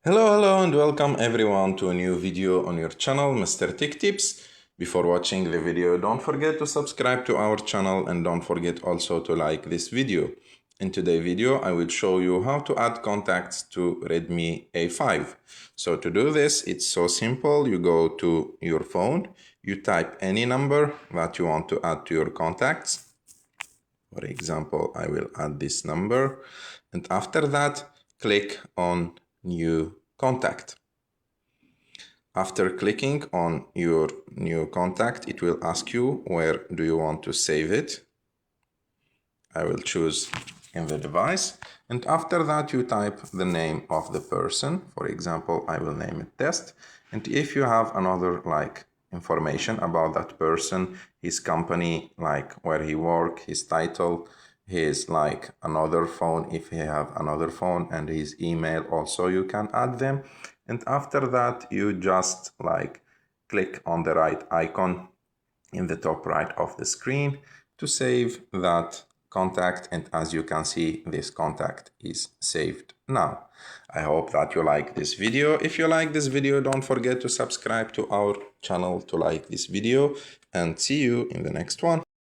Hello and welcome everyone to a new video on your channel, Mr. Tech Tips. Before watching the video, don't forget to subscribe to our channel and don't forget also to like this video. In today's video, I will show you how to add contacts to Redmi A5. So to do this, it's so simple. You go to your phone, you type any number that you want to add to your contacts. For example, I will add this number, and after that, click on New Contact. After clicking on your new contact, it will ask you where do you want to save it. I will choose in the device, and after that you type the name of the person. For example, I will name it Test, and if you have another information about that person, his company, like where he work, his title, his another phone, if he have another phone, and his email also, you can add them. And after that you just click on the right icon in the top right of the screen to save that contact, and as you can see, this contact is saved now. I hope that you like this video. If you like this video, don't forget to subscribe to our channel to like this video, and see you in the next one.